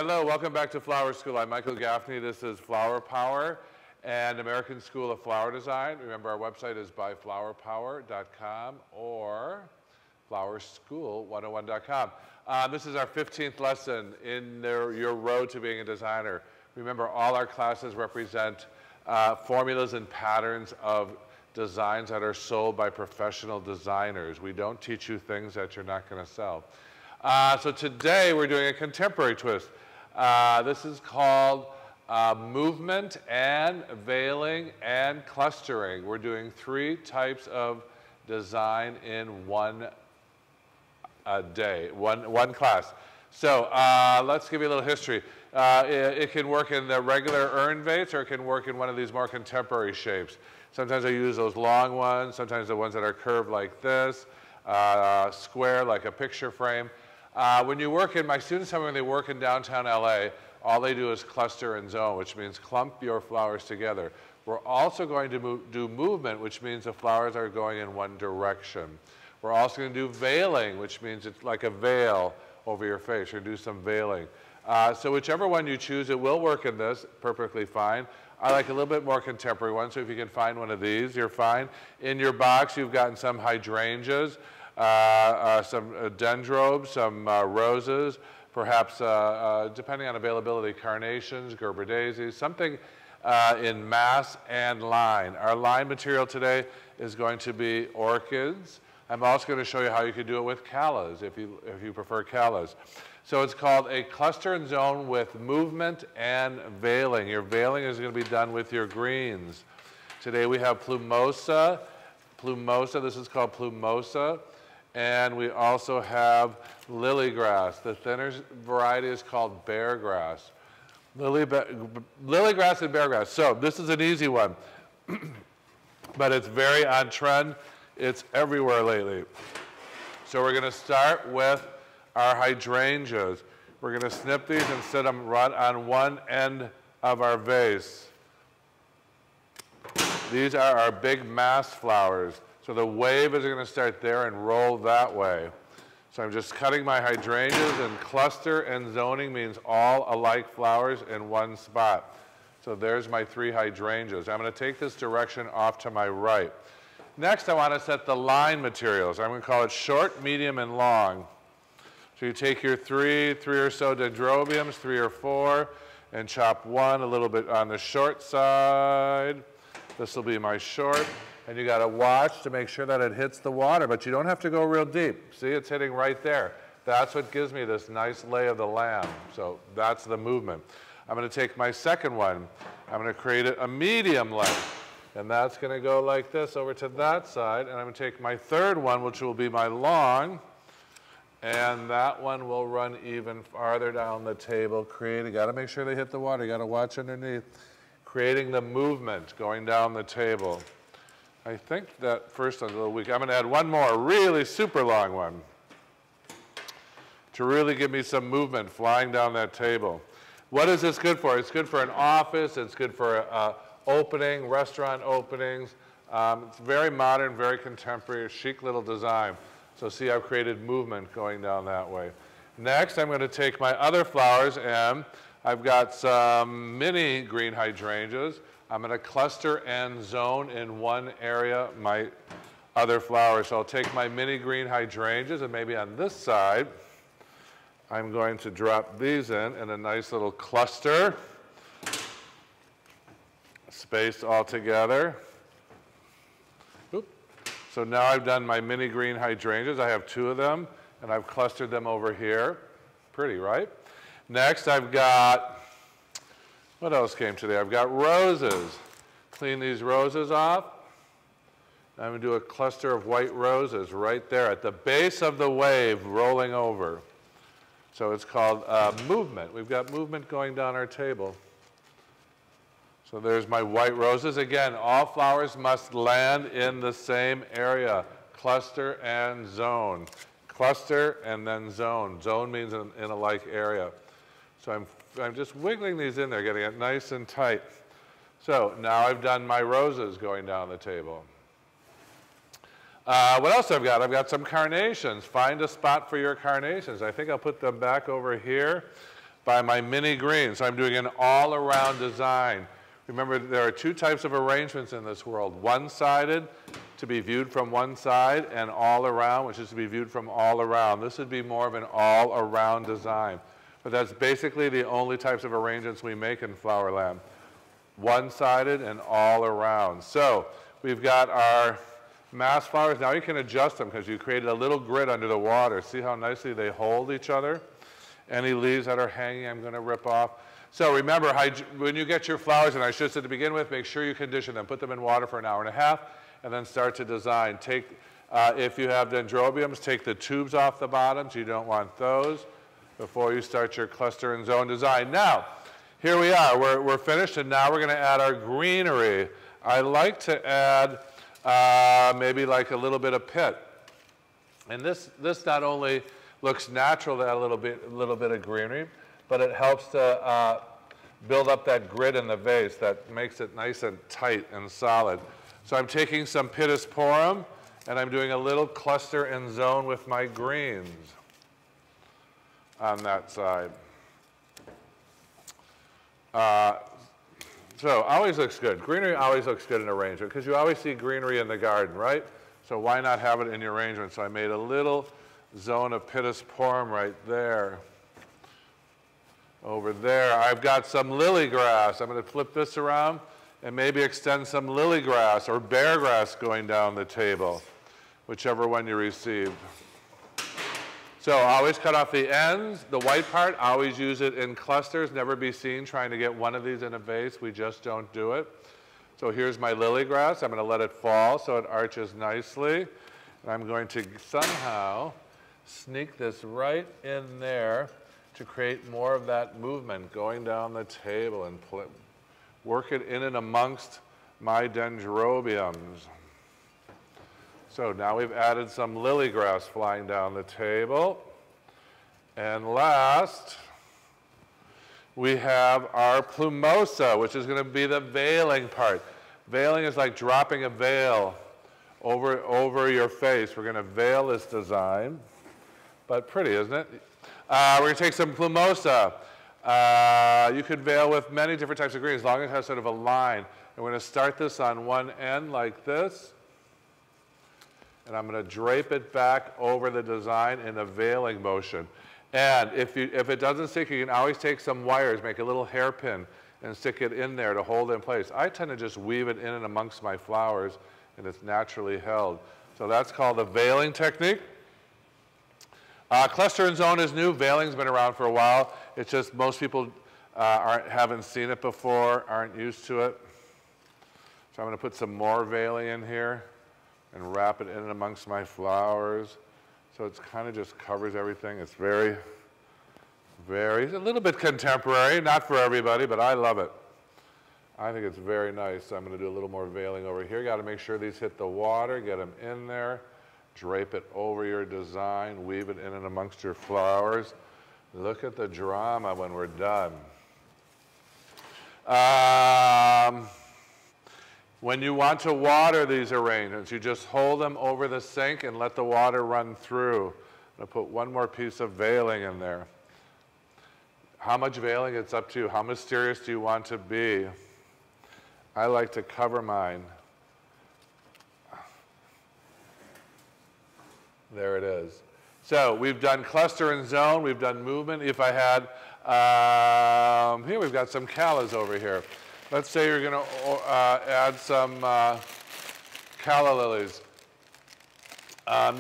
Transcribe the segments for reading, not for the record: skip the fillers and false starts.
Hello, welcome back to Flower School. I'm Michael Gaffney. This is Flower Power and American School of Flower Design. Remember, our website is buyflowerpower.com or flowerschool101.com. This is our 15th lesson in your road to being a designer. Remember, all our classes represent formulas and patterns of designs that are sold by professional designers. We don't teach you things that you're not going to sell. So today we're doing a contemporary twist. This is called movement and veiling and clustering. We're doing 3 types of design in one day, one class. So let's give you a little history. It can work in the regular urn vase, or it can work in one of these more contemporary shapes. Sometimes I use those long ones, sometimes the ones that are curved like this, square like a picture frame. When you work in, my students tell me when they work in downtown LA, all they do is cluster and zone, which means clump your flowers together. We're also going to do movement, which means the flowers are going in one direction. We're also going to do veiling, which means it's like a veil over your face. You're going to do some veiling. So whichever one you choose, it will work in this perfectly fine. I like a little bit more contemporary one, so if you can find one of these, you're fine. In your box, you've gotten some hydrangeas, some dendrobes, some roses, perhaps, depending on availability, carnations, Gerber daisies, something in mass and line. Our line material today is going to be orchids. I'm also going to show you how you can do it with callas, if you prefer callas. So it's called a cluster and zone with movement and veiling. Your veiling is going to be done with your greens. Today we have plumosa. This is called plumosa. And we also have lilygrass. The thinner variety is called beargrass. Lilygrass and beargrass. So this is an easy one, but it's very on trend. It's everywhere lately. So we're going to start with our hydrangeas. We're going to snip these and set them right on one end of our vase. These are our big mass flowers. So the wave is going to start there and roll that way. So I'm just cutting my hydrangeas, and cluster and zoning means all alike flowers in one spot. So there's my 3 hydrangeas. I'm going to take this direction off to my right. Next, I want to set the line materials. I'm going to call it short, medium, and long. So you take your 3 or so dendrobiums, 3 or 4, and chop one a little bit on the short side. This will be my short. And you got to watch to make sure that it hits the water, but you don't have to go real deep. See, it's hitting right there. That's what gives me this nice lay of the land. So that's the movement. I'm going to take my second one. I'm going to create a medium length. And that's going to go like this over to that side. And I'm going to take my third one, which will be my long. And that one will run even farther down the table. You got to make sure they hit the water. You got to watch underneath. Creating the movement going down the table. I think that first one's a little weak. I'm going to add one more, really super long one, to really give me some movement flying down that table. What is this good for? It's good for an office. It's good for opening, restaurant openings. It's very modern, very contemporary, chic little design. So see, I've created movement going down that way. Next, I'm going to take my other flowers, and I've got some mini green hydrangeas. I'm going to cluster and zone in one area my other flowers. So I'll take my mini green hydrangeas, and maybe on this side, I'm going to drop these in a nice little cluster, spaced all together. Oop. So now I've done my mini green hydrangeas. I have 2 of them, and I've clustered them over here. Pretty, right? Next, I've got, what else came today? I've got roses. Clean these roses off. I'm going to do a cluster of white roses right there at the base of the wave rolling over. So it's called movement. We've got movement going down our table. So there's my white roses. Again, all flowers must land in the same area. Cluster and zone. Cluster and then zone. Zone means in a like area. So I'm just wiggling these in there, getting it nice and tight. So now I've done my roses going down the table. What else I've got? I've got some carnations. Find a spot for your carnations. I think I'll put them back over here. by my mini green. So I'm doing an all-around design. Remember, there are two types of arrangements in this world. One-sided, to be viewed from one side, and all around, which is to be viewed from all around. This would be more of an all-around design. But that's basically the only types of arrangements we make in Flowerland. One-sided and all around. So we've got our mass flowers. Now you can adjust them because you created a little grid under the water. See how nicely they hold each other? Any leaves that are hanging, I'm going to rip off. So remember, when you get your flowers, and I should say to begin with, make sure you condition them. Put them in water for an hour and a half, and then start to design. If you have dendrobiums, take the tubes off the bottoms. You don't want those before you start your cluster and zone design. Now, here we are. We're finished, and now we're going to add our greenery. I like to add maybe like a little bit of pit. And this not only looks natural to add a little bit of greenery, but it helps to build up that grid in the vase that makes it nice and tight and solid. So I'm taking some pittosporum, and I'm doing a little cluster and zone with my greens on that side. So always looks good. Greenery always looks good in arrangement because you always see greenery in the garden, right? So why not have it in your arrangement? So I made a little zone of pittosporum right there. Over there, I've got some lily grass. I'm going to flip this around and maybe extend some lily grass or bear grass going down the table, whichever one you received. So always cut off the ends. The white part, always use it in clusters. Never be seen trying to get one of these in a vase. We just don't do it. So here's my lily grass. I'm going to let it fall so it arches nicely. And I'm going to somehow sneak this right in there to create more of that movement going down the table and work it in and amongst my dendrobiums. So now we've added some lily grass flying down the table. And last, we have our plumosa, which is going to be the veiling part. Veiling is like dropping a veil over your face. We're going to veil this design, but pretty, isn't it? We're going to take some plumosa. You could veil with many different types of greens, as long as it has sort of a line. And we're going to start this on one end like this. And I'm going to drape it back over the design in a veiling motion. And if it doesn't stick, you can always take some wires, make a little hairpin, and stick it in there to hold it in place. I tend to just weave it in and amongst my flowers, and it's naturally held. So that's called the veiling technique. Cluster and zone is new. Veiling's been around for a while. It's just most people haven't seen it before, aren't used to it. So I'm going to put some more veiling in here and wrap it in and amongst my flowers. So it's kind of just covers everything. It's a little bit contemporary, not for everybody, but I love it. I think it's very nice. So I'm going to do a little more veiling over here. Got to make sure these hit the water, get them in there. Drape it over your design, weave it in and amongst your flowers. Look at the drama when we're done. When you want to water these arrangements, you just hold them over the sink and let the water run through. I'm going to put one more piece of veiling in there. How much veiling? It's up to you. How mysterious do you want to be? I like to cover mine. There it is. So we've done cluster and zone. We've done movement. If I had, here we've got some callas over here. Let's say you're going to add some calla lilies.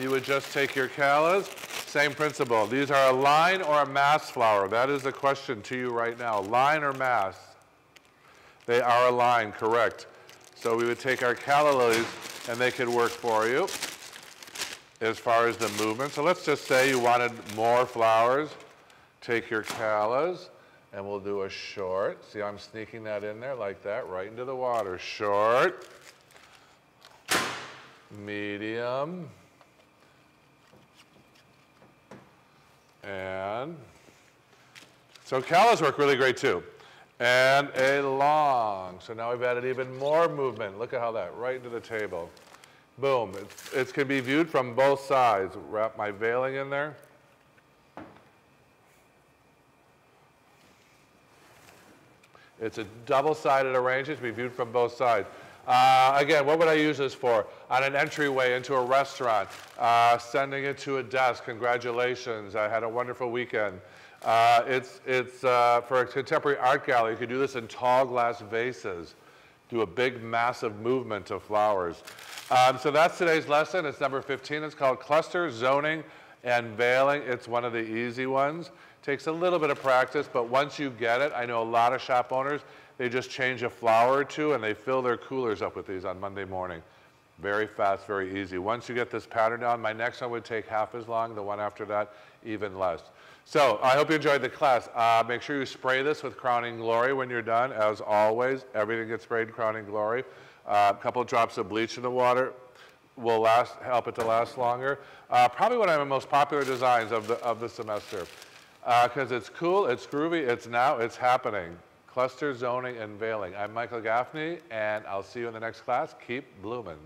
You would just take your callas. Same principle. These are a line or a mass flower. That is the question to you right now. Line or mass? They are a line, correct. So we would take our calla lilies, and they could work for you as far as the movement. So let's just say you wanted more flowers. Take your callas, and we'll do a short. See, I'm sneaking that in there like that, right into the water. Short, medium, and so callas work really great too. And a long. So now we've added even more movement. Look at how that, right into the table. Boom. It can be viewed from both sides. Wrap my veiling in there. It's a double-sided arrangement to be viewed from both sides. Again, what would I use this for? On an entryway into a restaurant, sending it to a desk. Congratulations, I had a wonderful weekend. It's for a contemporary art gallery. You could do this in tall glass vases. Do a big, massive movement of flowers. So that's today's lesson. It's number 15. It's called Cluster, Zoning, and Veiling. It's one of the easy ones. Takes a little bit of practice, but once you get it, I know a lot of shop owners, they just change a flower or two and they fill their coolers up with these on Monday morning. Very fast, very easy. Once you get this pattern down, my next one would take half as long, the one after that, even less. So I hope you enjoyed the class. Make sure you spray this with Crowning Glory when you're done. As always, everything gets sprayed Crowning Glory. A couple of drops of bleach in the water will help it to last longer. Probably one of my most popular designs of the semester. Because it's cool, it's groovy, it's happening. Cluster, zoning, and veiling. I'm Michael Gaffney, and I'll see you in the next class. Keep blooming.